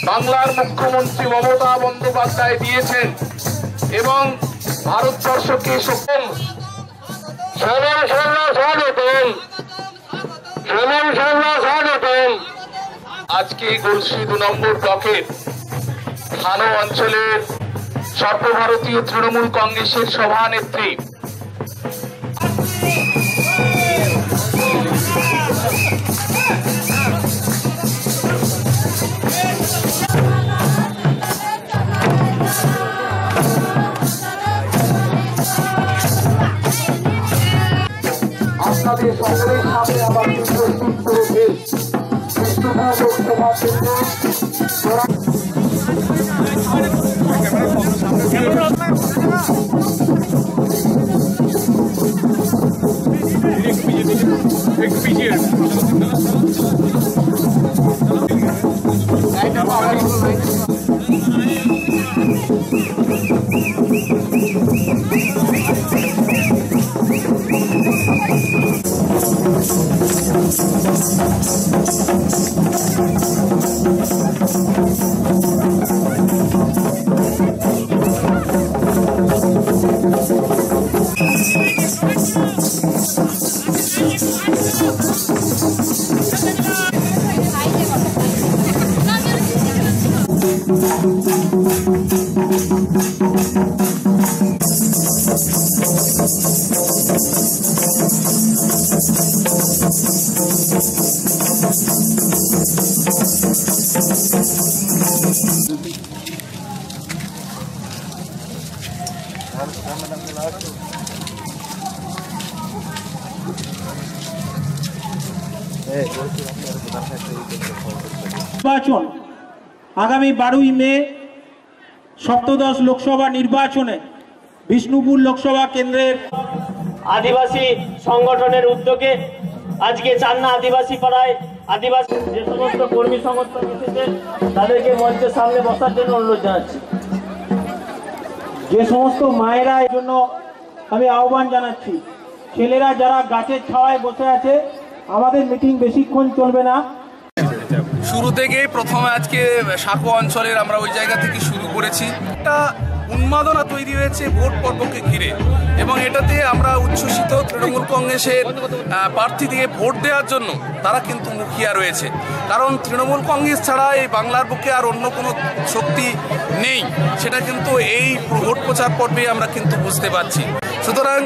বাংলার মুখ্যমন্ত্রী মমতা বন্দ্যোপাধ্যায় দিয়েছেন এবং ভারতবর্ষকে আজকে গলসি 2 নম্বর ব্লকের থানো অঞ্চলের সর্বভারতীয় তৃণমূল কংগ্রেসের সভানেত্রী আপনাদের সকলের সামনে আমার প্রস্তুত করেছে লোকসভা নির্বাচন আগামী 12ই মে সপ্তদশ লোকসভা নির্বাচনে বিষ্ণুপুর লোকসভা কেন্দ্রের আদিবাসী সংগঠনের উদ্যোগে আজকে চান্না আদিবাসী পাড়ায় আদিবাসী যে সমস্ত কর্মী সংগঠন এসেছেন তাদেরকে মঞ্চের সামনে বসার জন্য অনুরোধ জানাচ্ছি। যে সমস্ত মায়েরা এর জন্য আমি আহ্বান জানাচ্ছি, ছেলেরা যারা গাছের ছায়ায় বসে আছে, আমাদের মিটিং বেশিক্ষণ চলবে না। শুরু থেকেই প্রথমে আজকে সাঁকোয়া অঞ্চলের আমরা ওই জায়গা থেকে শুরু করেছি। একটা উন্মাদনা তৈরি হয়েছে ভোট পর্বকে ঘিরে এবং এটাতে আমরা উচ্ছ্বসিত। তৃণমূল কংগ্রেসের প্রার্থী দিয়ে ভোট দেওয়ার জন্য তারা কিন্তু মুখিয়া রয়েছে, কারণ তৃণমূল কংগ্রেস ছাড়া এই বাংলার বুকে আর অন্য কোনো শক্তি নেই, সেটা কিন্তু এই ভোট প্রচার পর্বে আমরা কিন্তু বুঝতে পারছি। সুতরাং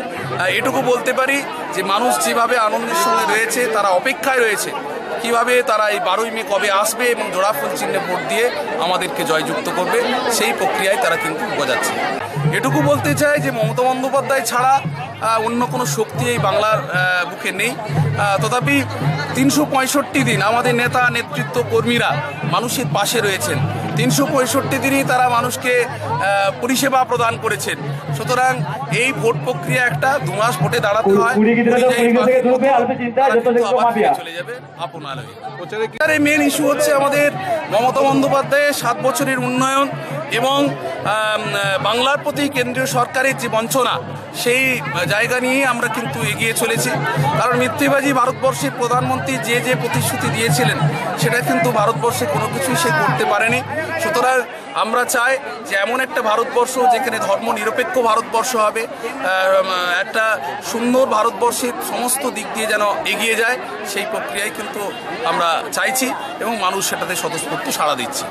এটুকু বলতে পারি যে মানুষ যেভাবে আনন্দের সঙ্গে রয়েছে, তারা অপেক্ষায় রয়েছে কিভাবে তারা এই 12ই মে কবে আসবে এবং জোড়া ফুল চিহ্নে ভোট দিয়ে আমাদেরকে জয়যুক্ত করবে, সেই প্রক্রিয়ায় তারা কিন্তু বোঝাচ্ছে। এটুকু বলতে চাই যে মমতা বন্দ্যোপাধ্যায় ছাড়া অন্য কোনো শক্তি এই বাংলার বুকে নেই। তথাপি 365 দিন আমাদের নেতা নেতৃত্ব কর্মীরা মানুষের পাশে রয়েছেন। 365 দিনই তারা মানুষকে পরিষেবা প্রদান করেছেন। সুতরাং এই ভোট প্রক্রিয়া একটা 2 মাস ভোটে দাঁড়াতে হয়, চলে যাবে আপনারাই। মেন ইস্যু হচ্ছে আমাদের মমতা বন্দ্যোপাধ্যায়ের 7 বছরের উন্নয়ন এবং বাংলার প্রতি কেন্দ্রীয় সরকারের যে বঞ্চনা, সেই জায়গা নিয়েই আমরা কিন্তু এগিয়ে চলেছি। কারণ মিথ্যেবাজি ভারতবর্ষের প্রধানমন্ত্রী যে প্রতিশ্রুতি দিয়েছিলেন সেটা কিন্তু ভারতবর্ষে কোনো কিছুই সে করতে পারেনি। সুতরাং আমরা চাই যে এমন একটা ভারতবর্ষ যেখানে ধর্ম নিরপেক্ষ ভারতবর্ষ হবে, একটা সুন্দর ভারতবর্ষের সমস্ত দিক দিয়ে যেন এগিয়ে যায়, সেই প্রক্রিয়ায় কিন্তু আমরা চাইছি এবং মানুষ সেটাতে স্বতঃস্ফূর্ত সাড়া দিচ্ছে।